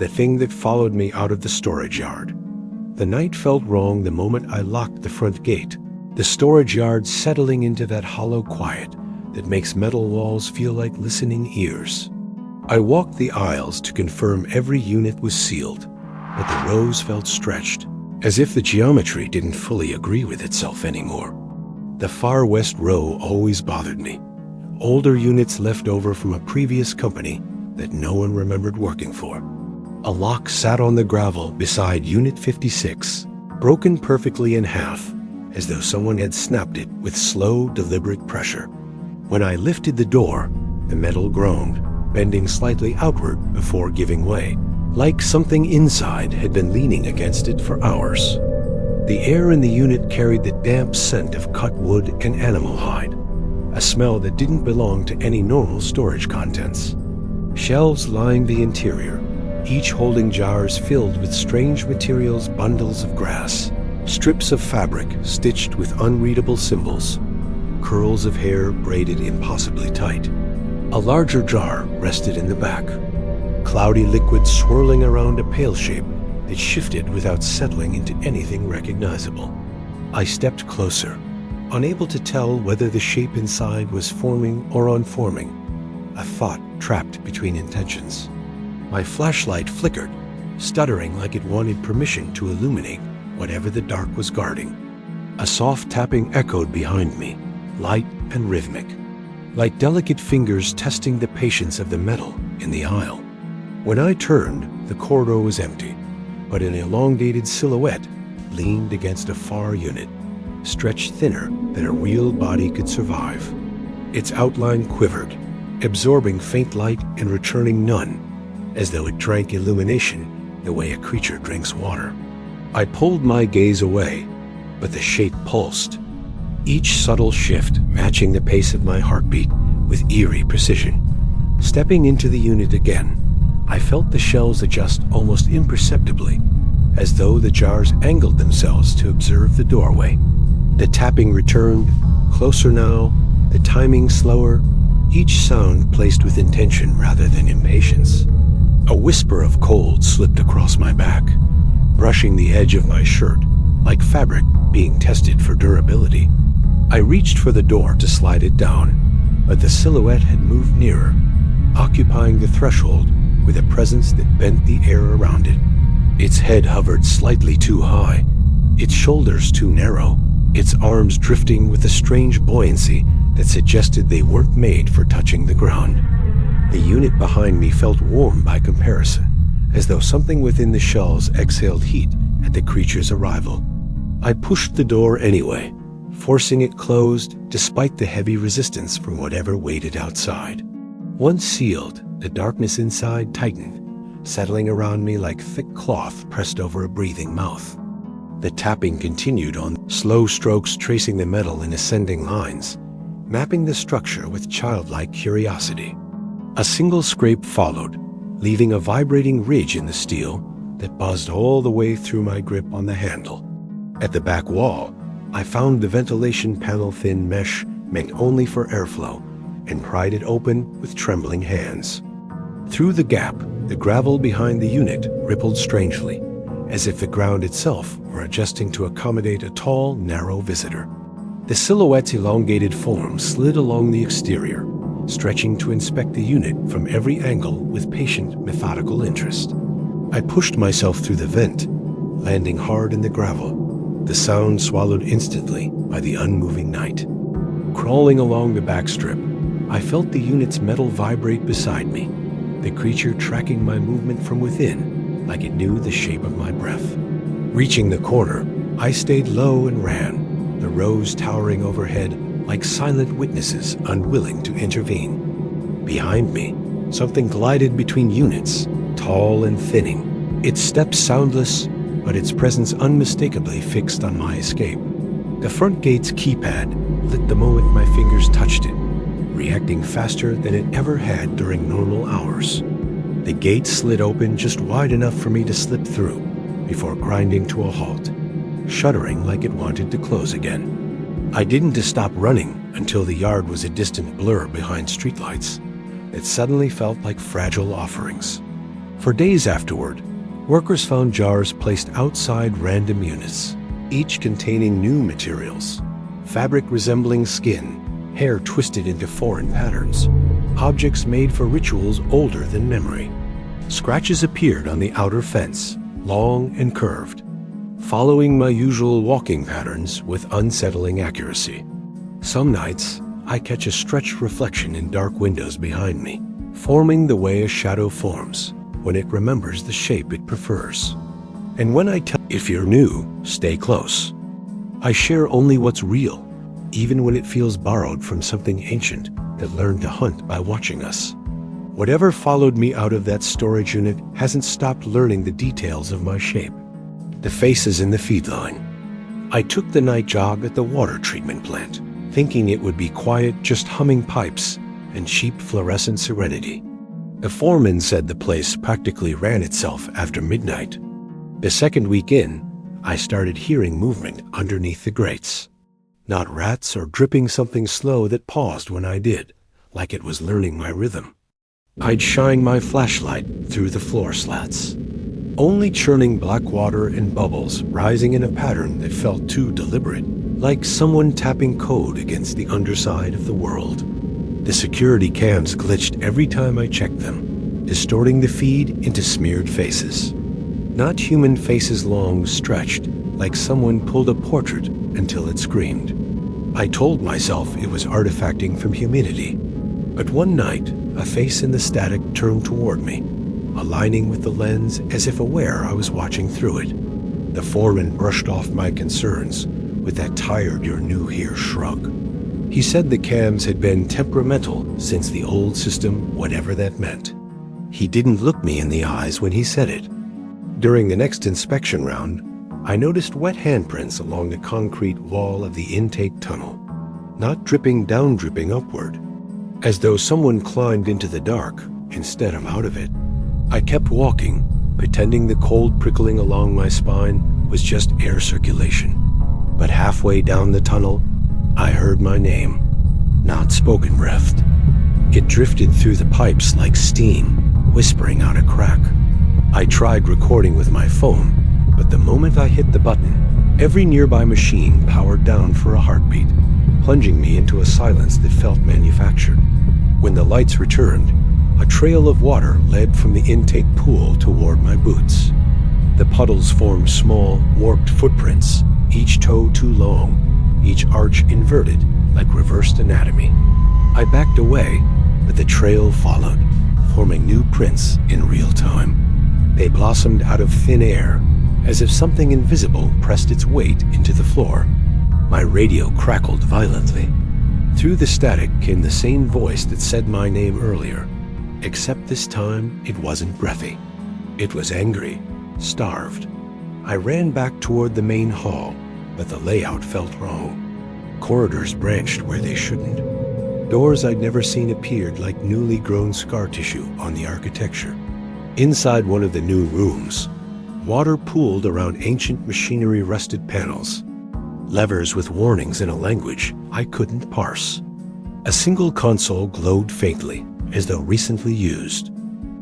the thing that followed me out of the storage yard. The night felt wrong the moment I locked the front gate, the storage yard settling into that hollow quiet that makes metal walls feel like listening ears. I walked the aisles to confirm every unit was sealed, but the rows felt stretched, as if the geometry didn't fully agree with itself anymore. The far west row always bothered me. Older units left over from a previous company that no one remembered working for. A lock sat on the gravel beside Unit 56, broken perfectly in half, as though someone had snapped it with slow, deliberate pressure. When I lifted the door, the metal groaned, bending slightly outward before giving way, like something inside had been leaning against it for hours. The air in the unit carried the damp scent of cut wood and animal hide, a smell that didn't belong to any normal storage contents. Shelves lined the interior, each holding jars filled with strange materials, bundles of grass, strips of fabric stitched with unreadable symbols, curls of hair braided impossibly tight. A larger jar rested in the back, cloudy liquid swirling around a pail shape that shifted without settling into anything recognizable. I stepped closer, unable to tell whether the shape inside was forming or unforming, a thought trapped between intentions. My flashlight flickered, stuttering like it wanted permission to illuminate whatever the dark was guarding. A soft tapping echoed behind me, light and rhythmic, like delicate fingers testing the patience of the metal in the aisle. When I turned, the corridor was empty, but an elongated silhouette leaned against a far unit, stretched thinner than a real body could survive. Its outline quivered, absorbing faint light and returning none, as though it drank illumination the way a creature drinks water. I pulled my gaze away, but the shape pulsed, each subtle shift matching the pace of my heartbeat with eerie precision. Stepping into the unit again, I felt the shelves adjust almost imperceptibly, as though the jars angled themselves to observe the doorway. The tapping returned, closer now, the timing slower, each sound placed with intention rather than impatience. A whisper of cold slipped across my back, brushing the edge of my shirt, like fabric being tested for durability. I reached for the door to slide it down, but the silhouette had moved nearer, occupying the threshold with a presence that bent the air around it. Its head hovered slightly too high, its shoulders too narrow, its arms drifting with a strange buoyancy that suggested they weren't made for touching the ground. The unit behind me felt warm by comparison, as though something within the shelves exhaled heat at the creature's arrival. I pushed the door anyway, forcing it closed despite the heavy resistance from whatever waited outside. Once sealed, the darkness inside tightened, settling around me like thick cloth pressed over a breathing mouth. The tapping continued on, slow strokes tracing the metal in ascending lines, mapping the structure with childlike curiosity. A single scrape followed, leaving a vibrating ridge in the steel that buzzed all the way through my grip on the handle. At the back wall, I found the ventilation panel thin mesh meant only for airflow and pried it open with trembling hands. Through the gap, the gravel behind the unit rippled strangely, as if the ground itself were adjusting to accommodate a tall, narrow visitor. The silhouette's elongated form slid along the exterior, stretching to inspect the unit from every angle with patient, methodical interest. I pushed myself through the vent, landing hard in the gravel, the sound swallowed instantly by the unmoving night. Crawling along the back strip, I felt the unit's metal vibrate beside me, the creature tracking my movement from within like it knew the shape of my breath. Reaching the corner, I stayed low and ran, the rows towering overhead like silent witnesses unwilling to intervene. Behind me, something glided between units, tall and thinning, its steps soundless, but its presence unmistakably fixed on my escape. The front gate's keypad lit the moment my fingers touched it, reacting faster than it ever had during normal hours. The gate slid open just wide enough for me to slip through, before grinding to a halt, shuddering like it wanted to close again. I didn't stop running until the yard was a distant blur behind streetlights that suddenly felt like fragile offerings. For days afterward, workers found jars placed outside random units, each containing new materials, fabric resembling skin, hair twisted into foreign patterns, objects made for rituals older than memory. Scratches appeared on the outer fence, long and curved, following my usual walking patterns with unsettling accuracy. Some nights, I catch a stretched reflection in dark windows behind me, forming the way a shadow forms when it remembers the shape it prefers. And when I tell if you're new, stay close. I share only what's real, even when it feels borrowed from something ancient that learned to hunt by watching us. Whatever followed me out of that storage unit hasn't stopped learning the details of my shape. The faces in the feedline. I took the night jog at the water treatment plant, thinking it would be quiet, just humming pipes and cheap fluorescent serenity. The foreman said the place practically ran itself after midnight. The second week in, I started hearing movement underneath the grates. Not rats or dripping something slow that paused when I did, like it was learning my rhythm. I'd shine my flashlight through the floor slats, only churning black water and bubbles rising in a pattern that felt too deliberate, like someone tapping code against the underside of the world. The security cams glitched every time I checked them, distorting the feed into smeared faces. Not human faces, long, stretched, like someone pulled a portrait until it screamed. I told myself it was artifacting from humidity. But one night, a face in the static turned toward me, aligning with the lens as if aware I was watching through it. The foreman brushed off my concerns with that tired "you're new here" shrug. He said the cams had been temperamental since the old system, whatever that meant. He didn't look me in the eyes when he said it. During the next inspection round, I noticed wet handprints along the concrete wall of the intake tunnel, not dripping down, dripping upward, as though someone climbed into the dark instead of out of it. I kept walking, pretending the cold prickling along my spine was just air circulation. But halfway down the tunnel, I heard my name, not spoken breathed. It drifted through the pipes like steam, whispering out a crack. I tried recording with my phone, but the moment I hit the button, every nearby machine powered down for a heartbeat, plunging me into a silence that felt manufactured. When the lights returned, a trail of water led from the intake pool toward my boots. The puddles formed small, warped footprints, each toe too long, each arch inverted like reversed anatomy. I backed away, but the trail followed, forming new prints in real time. They blossomed out of thin air, as if something invisible pressed its weight into the floor. My radio crackled violently. Through the static came the same voice that said my name earlier, except this time it wasn't breathy. It was angry, starved. I ran back toward the main hall, but the layout felt wrong. Corridors branched where they shouldn't. Doors I'd never seen appeared like newly grown scar tissue on the architecture. Inside one of the new rooms, water pooled around ancient machinery-rusted panels, levers with warnings in a language I couldn't parse. A single console glowed faintly, as though recently used.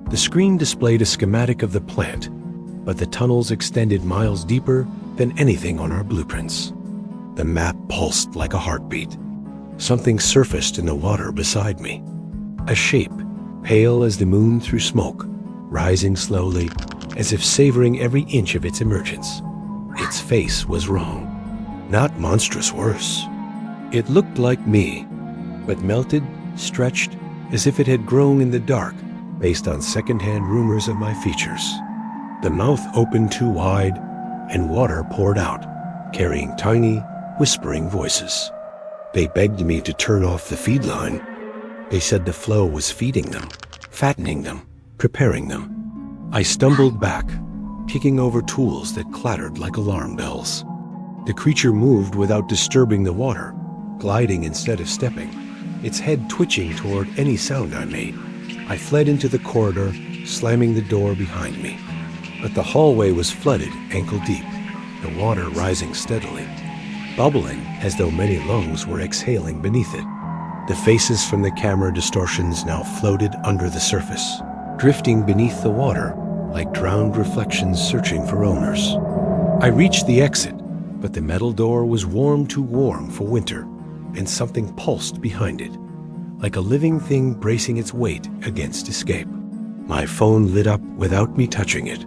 The screen displayed a schematic of the plant, but the tunnels extended miles deeper than anything on our blueprints. The map pulsed like a heartbeat. Something surfaced in the water beside me. A shape, pale as the moon through smoke, rising slowly, as if savoring every inch of its emergence. Its face was wrong. Not monstrous worse. It looked like me, but melted, stretched, as if it had grown in the dark, based on secondhand rumors of my features. The mouth opened too wide, and water poured out, carrying tiny, whispering voices. They begged me to turn off the feed line. They said the flow was feeding them, fattening them, preparing them. I stumbled back, kicking over tools that clattered like alarm bells. The creature moved without disturbing the water, gliding instead of stepping, its head twitching toward any sound I made. I fled into the corridor, slamming the door behind me. But the hallway was flooded ankle deep, the water rising steadily, bubbling as though many lungs were exhaling beneath it. The faces from the camera distortions now floated under the surface, drifting beneath the water like drowned reflections searching for owners. I reached the exit, but the metal door was too warm for winter, and something pulsed behind it, like a living thing bracing its weight against escape. My phone lit up without me touching it.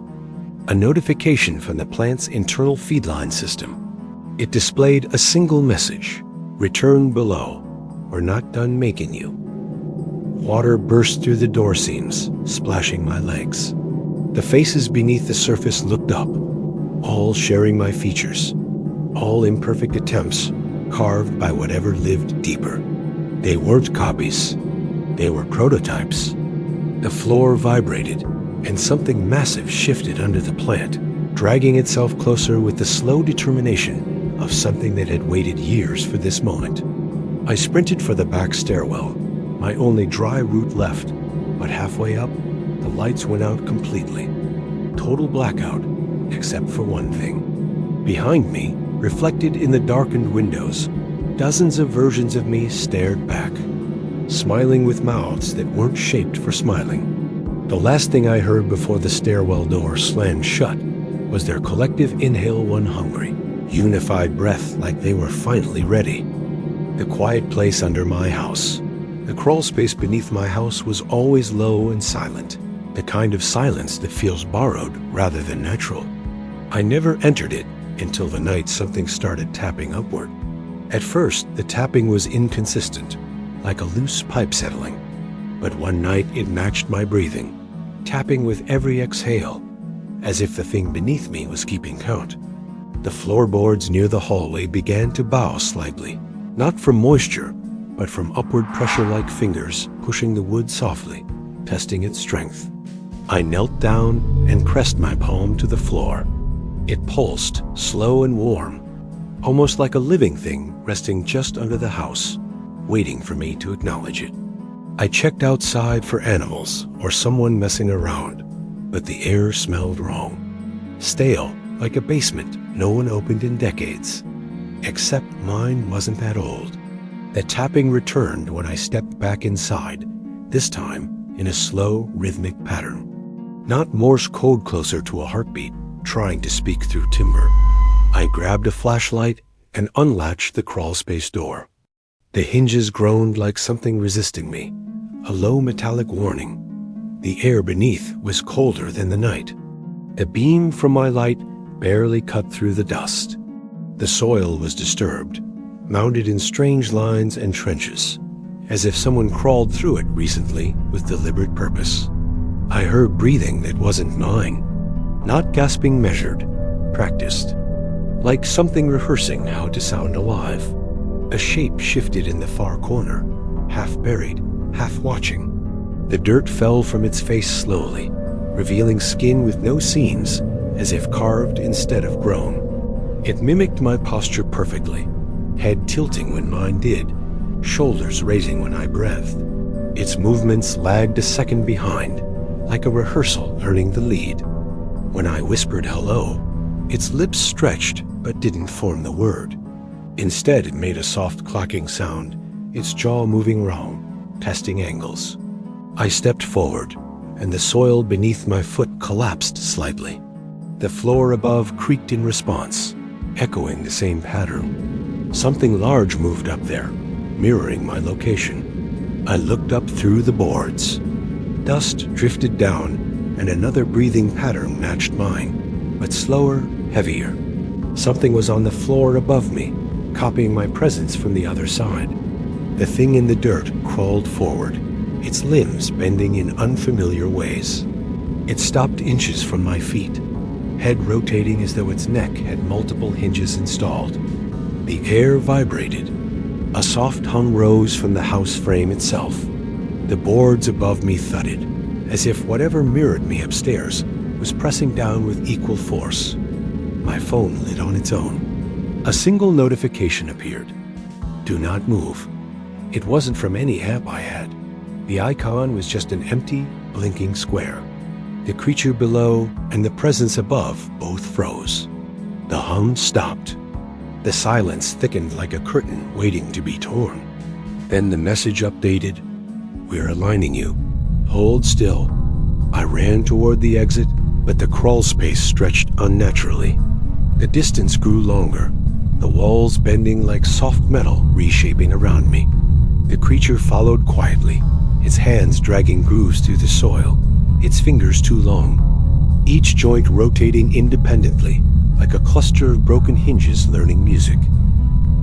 A notification from the plant's internal feedline system. It displayed a single message: "Return below. We're not done making you." Water burst through the door seams, splashing my legs. The faces beneath the surface looked up, all sharing my features, all imperfect attempts carved by whatever lived deeper. They weren't copies. They were prototypes. The floor vibrated, and something massive shifted under the plant, dragging itself closer with the slow determination of something that had waited years for this moment. I sprinted for the back stairwell, my only dry route left, but halfway up, the lights went out completely. Total blackout, except for one thing. Behind me, reflected in the darkened windows, dozens of versions of me stared back, smiling with mouths that weren't shaped for smiling. The last thing I heard before the stairwell door slammed shut was their collective inhale one hungry, unified breath like they were finally ready. The quiet place under my house. The crawl space beneath my house was always low and silent, the kind of silence that feels borrowed rather than natural. I never entered it until the night something started tapping upward. At first, the tapping was inconsistent, like a loose pipe settling. But one night it matched my breathing, tapping with every exhale, as if the thing beneath me was keeping count. The floorboards near the hallway began to bow slightly, not from moisture, but from upward pressure-like fingers pushing the wood softly, testing its strength. I knelt down and pressed my palm to the floor. It pulsed, slow and warm, almost like a living thing resting just under the house, waiting for me to acknowledge it. I checked outside for animals or someone messing around, but the air smelled wrong. Stale, like a basement no one opened in decades. Except mine wasn't that old. The tapping returned when I stepped back inside, this time in a slow, rhythmic pattern. Not Morse code closer to a heartbeat, trying to speak through timber. I grabbed a flashlight and unlatched the crawlspace door. The hinges groaned like something resisting me, a low metallic warning. The air beneath was colder than the night. The beam from my light barely cut through the dust. The soil was disturbed, mounded in strange lines and trenches, as if someone crawled through it recently with deliberate purpose. I heard breathing that wasn't mine, not gasping measured, practiced, like something rehearsing how to sound alive. A shape shifted in the far corner, half buried, half watching. The dirt fell from its face slowly, revealing skin with no seams, as if carved instead of grown. It mimicked my posture perfectly, head tilting when mine did, shoulders raising when I breathed. Its movements lagged a second behind, like a rehearsal learning the lead. When I whispered hello, its lips stretched but didn't form the word. Instead, it made a soft clacking sound, its jaw moving wrong, testing angles. I stepped forward, and the soil beneath my foot collapsed slightly. The floor above creaked in response, echoing the same pattern. Something large moved up there, mirroring my location. I looked up through the boards. Dust drifted down, and another breathing pattern matched mine, but slower, heavier. Something was on the floor above me, copying my presence from the other side. The thing in the dirt crawled forward, its limbs bending in unfamiliar ways. It stopped inches from my feet, head rotating as though its neck had multiple hinges installed. The air vibrated. A soft hum rose from the house frame itself. The boards above me thudded, as if whatever mirrored me upstairs was pressing down with equal force. My phone lit on its own. A single notification appeared. Do not move. It wasn't from any app I had. The icon was just an empty, blinking square. The creature below and the presence above both froze. The hum stopped. The silence thickened like a curtain waiting to be torn. Then the message updated. We're aligning you. Hold still. I ran toward the exit, but the crawl space stretched unnaturally. The distance grew longer, the walls bending like soft metal reshaping around me. The creature followed quietly, its hands dragging grooves through the soil, its fingers too long, each joint rotating independently like a cluster of broken hinges learning music.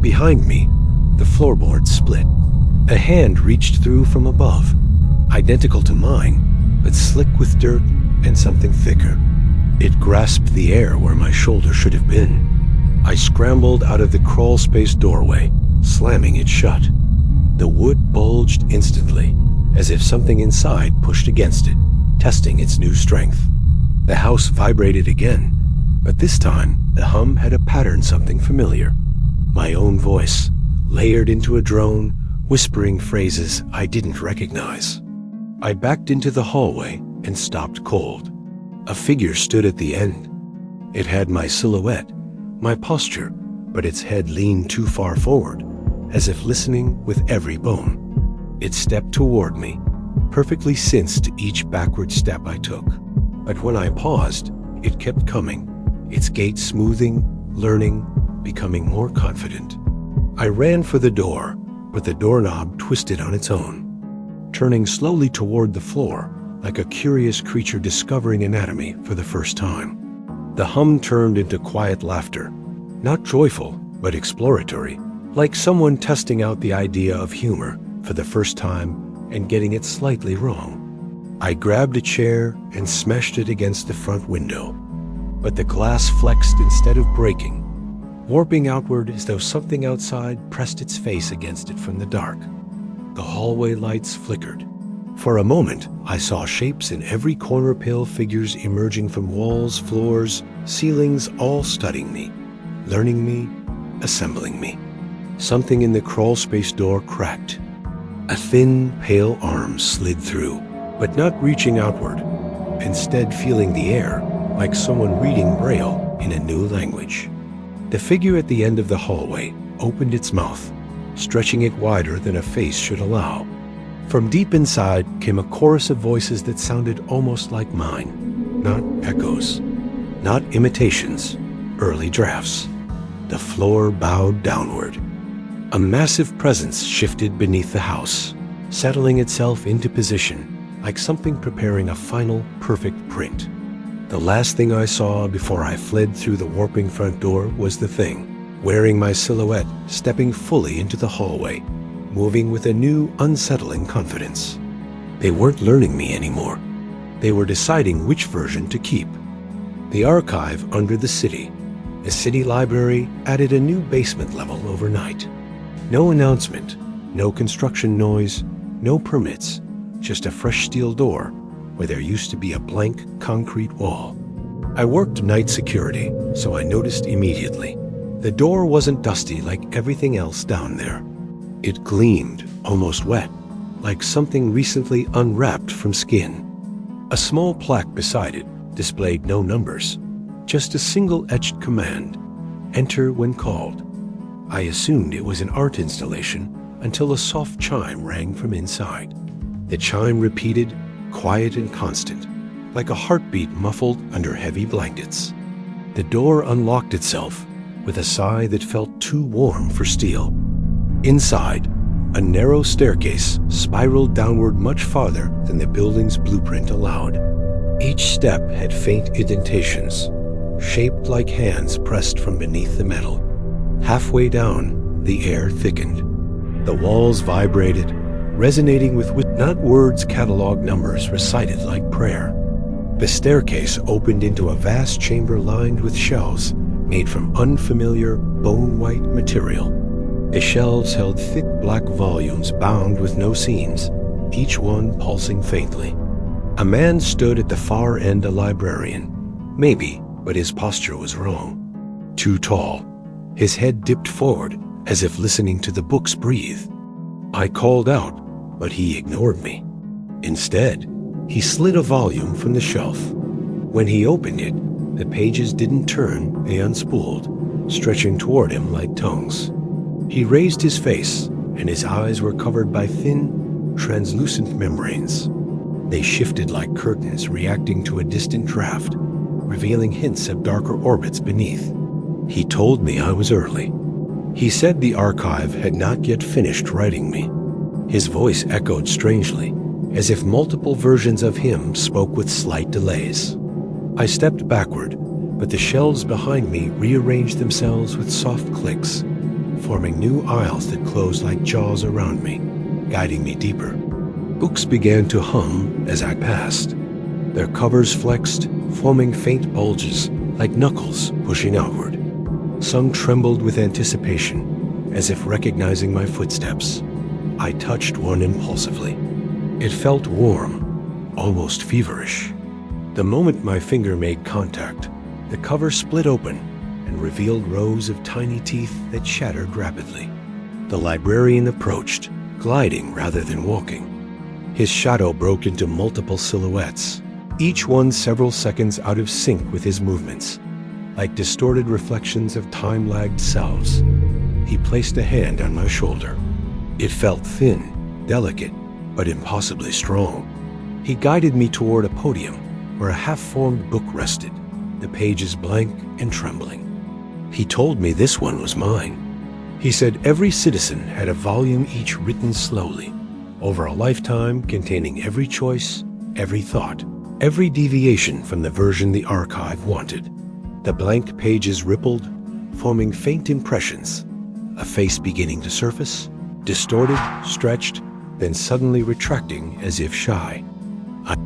Behind me, the floorboard split. A hand reached through from above, identical to mine, but slick with dirt and something thicker. It grasped the air where my shoulder should have been. I scrambled out of the crawl space doorway, slamming it shut. The wood bulged instantly, as if something inside pushed against it, testing its new strength. The house vibrated again, but this time the hum had a pattern, something familiar. My own voice, layered into a drone, whispering phrases I didn't recognize. I backed into the hallway and stopped cold. A figure stood at the end. It had my silhouette, my posture, but its head leaned too far forward, as if listening with every bone. It stepped toward me, perfectly synced each backward step I took. But when I paused, it kept coming, its gait smoothing, learning, becoming more confident. I ran for the door, but the doorknob twisted on its own, turning slowly toward the floor, like a curious creature discovering anatomy for the first time. The hum turned into quiet laughter, not joyful, but exploratory, like someone testing out the idea of humor for the first time and getting it slightly wrong. I grabbed a chair and smashed it against the front window, but the glass flexed instead of breaking, warping outward as though something outside pressed its face against it from the dark. The hallway lights flickered. For a moment, I saw shapes in every corner, pale figures emerging from walls, floors, ceilings, all studying me, learning me, assembling me. Something in the crawl space door cracked. A thin, pale arm slid through, but not reaching outward, instead feeling the air like someone reading Braille in a new language. The figure at the end of the hallway opened its mouth, stretching it wider than a face should allow. From deep inside came a chorus of voices that sounded almost like mine, not echoes, not imitations, early drafts. The floor bowed downward. A massive presence shifted beneath the house, settling itself into position like something preparing a final, perfect print. The last thing I saw before I fled through the warping front door was the thing, wearing my silhouette, stepping fully into the hallway, moving with a new, unsettling confidence. They weren't learning me anymore. They were deciding which version to keep. The archive under the city, a city library, added a new basement level overnight. No announcement, no construction noise, no permits, just a fresh steel door where there used to be a blank concrete wall. I worked night security, so I noticed immediately. The door wasn't dusty like everything else down there. It gleamed, almost wet, like something recently unwrapped from skin. A small plaque beside it displayed no numbers, just a single etched command: enter when called. I assumed it was an art installation until a soft chime rang from inside. The chime repeated, quiet and constant, like a heartbeat muffled under heavy blankets. The door unlocked itself with a sigh that felt too warm for steel. Inside, a narrow staircase spiraled downward much farther than the building's blueprint allowed. Each step had faint indentations, shaped like hands pressed from beneath the metal. Halfway down, the air thickened. The walls vibrated, resonating with not words, catalog numbers recited like prayer. The staircase opened into a vast chamber lined with shelves made from unfamiliar, bone-white material. The shelves held thick black volumes bound with no seams, each one pulsing faintly. A man stood at the far end, a librarian. Maybe, but his posture was wrong. Too tall. His head dipped forward, as if listening to the books breathe. I called out, but he ignored me. Instead, he slid a volume from the shelf. When he opened it, the pages didn't turn, they unspooled, stretching toward him like tongues. He raised his face, and his eyes were covered by thin, translucent membranes. They shifted like curtains reacting to a distant draft, revealing hints of darker orbits beneath. He told me I was early. He said the archive had not yet finished writing me. His voice echoed strangely, as if multiple versions of him spoke with slight delays. I stepped backward, but the shelves behind me rearranged themselves with soft clicks, forming new aisles that closed like jaws around me, guiding me deeper. Books began to hum as I passed. Their covers flexed, forming faint bulges like knuckles pushing outward. Some trembled with anticipation, as if recognizing my footsteps. I touched one impulsively. It felt warm, almost feverish. The moment my finger made contact, the cover split open and revealed rows of tiny teeth that shattered rapidly. The librarian approached, gliding rather than walking. His shadow broke into multiple silhouettes, each one several seconds out of sync with his movements, like distorted reflections of time-lagged selves. He placed a hand on my shoulder. It felt thin, delicate, but impossibly strong. He guided me toward a podium where a half-formed book rested, the pages blank and trembling. He told me this one was mine. He said every citizen had a volume each written slowly, over a lifetime containing every choice, every thought, every deviation from the version the archive wanted. The blank pages rippled, forming faint impressions, a face beginning to surface, distorted, stretched, then suddenly retracting as if shy.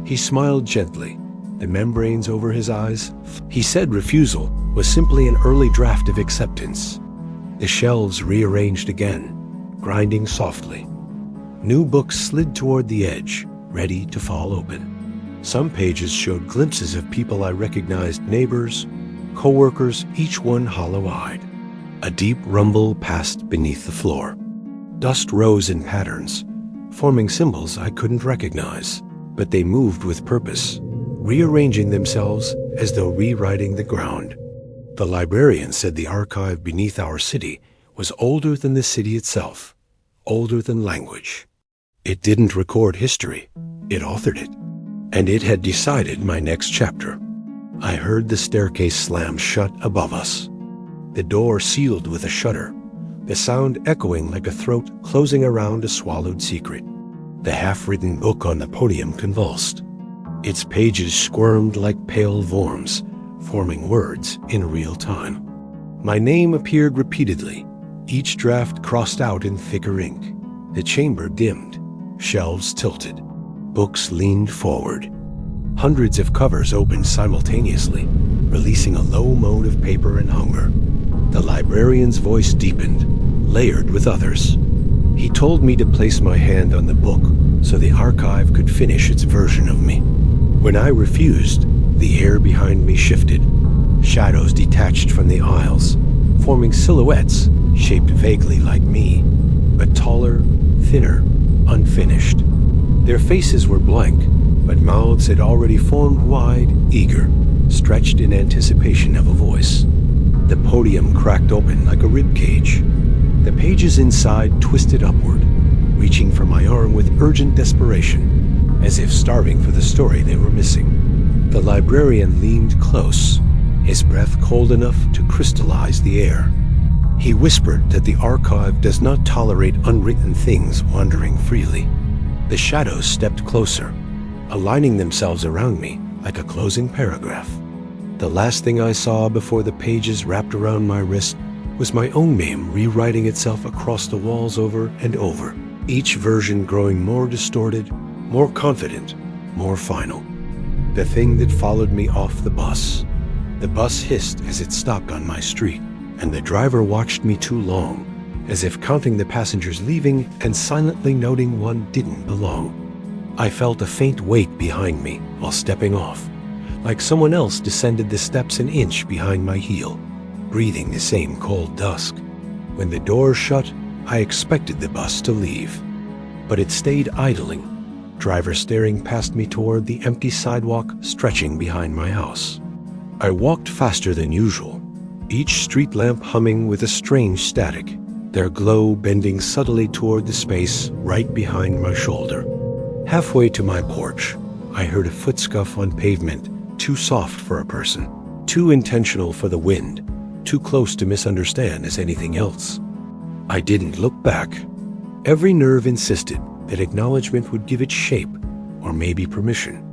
He smiled gently, the membranes over his eyes. He said refusal was simply an early draft of acceptance. The shelves rearranged again, grinding softly. New books slid toward the edge, ready to fall open. Some pages showed glimpses of people I recognized, neighbors, co-workers, each one hollow-eyed. A deep rumble passed beneath the floor. Dust rose in patterns, forming symbols I couldn't recognize, but they moved with purpose, rearranging themselves as though rewriting the ground. The librarian said the archive beneath our city was older than the city itself, older than language. It didn't record history, it authored it, and it had decided my next chapter. I heard the staircase slam shut above us. The door sealed with a shudder, the sound echoing like a throat closing around a swallowed secret. The half-written book on the podium convulsed. Its pages squirmed like pale worms, forming words in real time. My name appeared repeatedly, each draft crossed out in thicker ink. The chamber dimmed, shelves tilted, books leaned forward. Hundreds of covers opened simultaneously, releasing a low moan of paper and hunger. The librarian's voice deepened, layered with others. He told me to place my hand on the book so the archive could finish its version of me. When I refused, the air behind me shifted. Shadows detached from the aisles, forming silhouettes shaped vaguely like me, but taller, thinner, unfinished. Their faces were blank, but mouths had already formed wide, eager, stretched in anticipation of a voice. The podium cracked open like a rib cage. The pages inside twisted upward, reaching for my arm with urgent desperation, as if starving for the story they were missing. The librarian leaned close, his breath cold enough to crystallize the air. He whispered that the archive does not tolerate unwritten things wandering freely. The shadows stepped closer, aligning themselves around me like a closing paragraph. The last thing I saw before the pages wrapped around my wrist was my own name rewriting itself across the walls over and over, each version growing more distorted, more confident, more final. The thing that followed me off the bus. The bus hissed as it stopped on my street, and the driver watched me too long, as if counting the passengers leaving and silently noting one didn't belong. I felt a faint weight behind me while stepping off, like someone else descended the steps an inch behind my heel, breathing the same cold dusk. When the door shut, I expected the bus to leave, but it stayed idling, driver staring past me toward the empty sidewalk stretching behind my house. I walked faster than usual, each street lamp humming with a strange static, their glow bending subtly toward the space right behind my shoulder. Halfway to my porch, I heard a foot scuff on pavement too soft for a person, too intentional for the wind, too close to misunderstand as anything else. I didn't look back. Every nerve insisted that acknowledgement would give it shape, or maybe permission,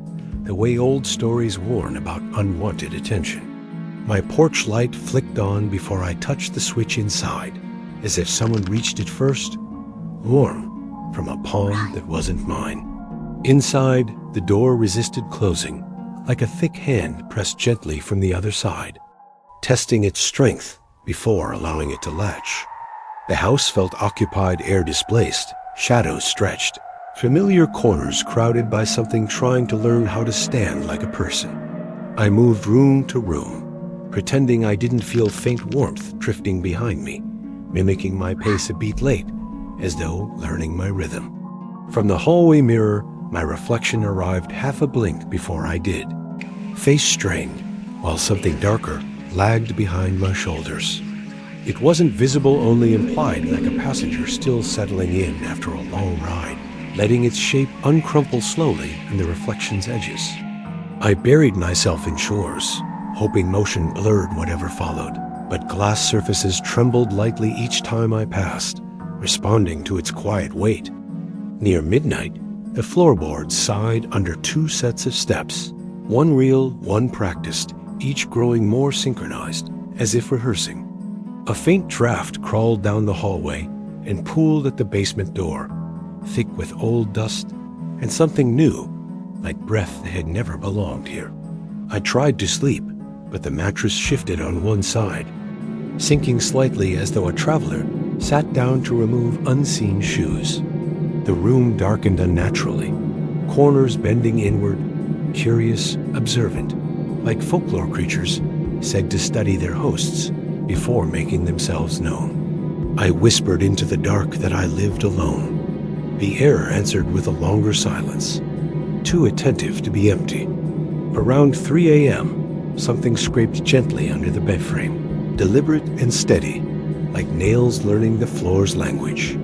the way old stories warn about unwanted attention. My porch light flicked on before I touched the switch inside, as if someone reached it first, warm from a palm that wasn't mine. Inside, the door resisted closing, like a thick hand pressed gently from the other side, testing its strength before allowing it to latch. The house felt occupied, air displaced, shadows stretched, familiar corners crowded by something trying to learn how to stand like a person. I moved room to room, pretending I didn't feel faint warmth drifting behind me, mimicking my pace a beat late, as though learning my rhythm. From the hallway mirror, my reflection arrived half a blink before I did. Face strained, while something darker lagged behind my shoulders. It wasn't visible, only implied, like a passenger still settling in after a long ride, letting its shape uncrumple slowly in the reflection's edges. I buried myself in shores, hoping motion blurred whatever followed, but glass surfaces trembled lightly each time I passed, responding to its quiet weight. Near midnight, the floorboards sighed under 2 sets of steps, one real, one practiced, each growing more synchronized, as if rehearsing. A faint draft crawled down the hallway and pooled at the basement door, thick with old dust and something new, like breath that had never belonged here. I tried to sleep, but the mattress shifted on one side, sinking slightly as though a traveler sat down to remove unseen shoes. The room darkened unnaturally, corners bending inward, curious, observant, like folklore creatures said to study their hosts before making themselves known. I whispered into the dark that I lived alone. The air answered with a longer silence, too attentive to be empty. Around 3 a.m., something scraped gently under the bedframe, deliberate and steady, like nails learning the floor's language.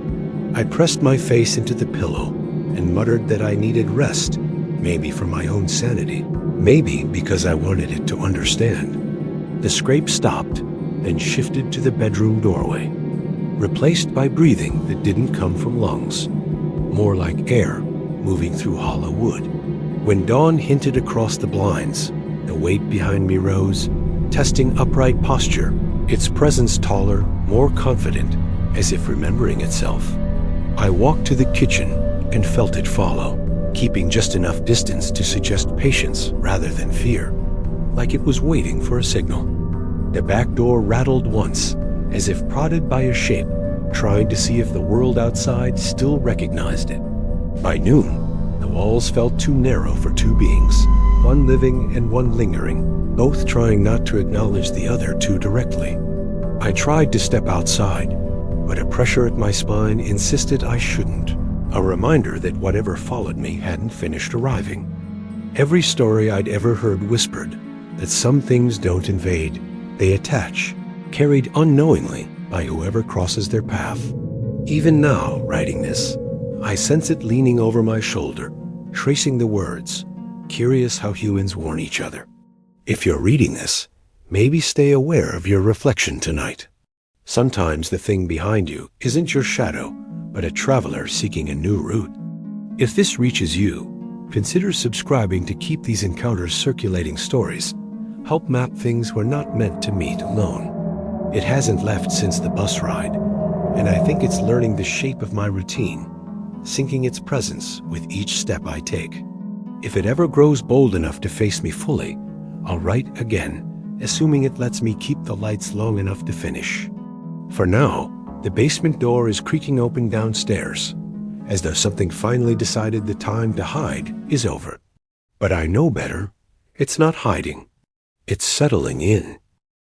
I pressed my face into the pillow and muttered that I needed rest, maybe for my own sanity, maybe because I wanted it to understand. The scrape stopped, then shifted to the bedroom doorway, replaced by breathing that didn't come from lungs, more like air moving through hollow wood. When dawn hinted across the blinds, the weight behind me rose, testing upright posture, its presence taller, more confident, as if remembering itself. I walked to the kitchen and felt it follow, keeping just enough distance to suggest patience rather than fear, like it was waiting for a signal. The back door rattled once, as if prodded by a shape, trying to see if the world outside still recognized it. By noon, the walls felt too narrow for 2 beings, one living and one lingering, both trying not to acknowledge the other too directly. I tried to step outside, but a pressure at my spine insisted I shouldn't, a reminder that whatever followed me hadn't finished arriving. Every story I'd ever heard whispered that some things don't invade, they attach, carried unknowingly by whoever crosses their path. Even now, writing this, I sense it leaning over my shoulder, tracing the words, curious how humans warn each other. If you're reading this, maybe stay aware of your reflection tonight. Sometimes the thing behind you isn't your shadow, but a traveler seeking a new route. If this reaches you, consider subscribing to keep these encounters circulating. Stories help map things we're not meant to meet alone. It hasn't left since the bus ride, and I think it's learning the shape of my routine, sinking its presence with each step I take. If it ever grows bold enough to face me fully, I'll write again, assuming it lets me keep the lights long enough to finish. For now, the basement door is creaking open downstairs, as though something finally decided the time to hide is over. But I know better. It's not hiding. It's settling in.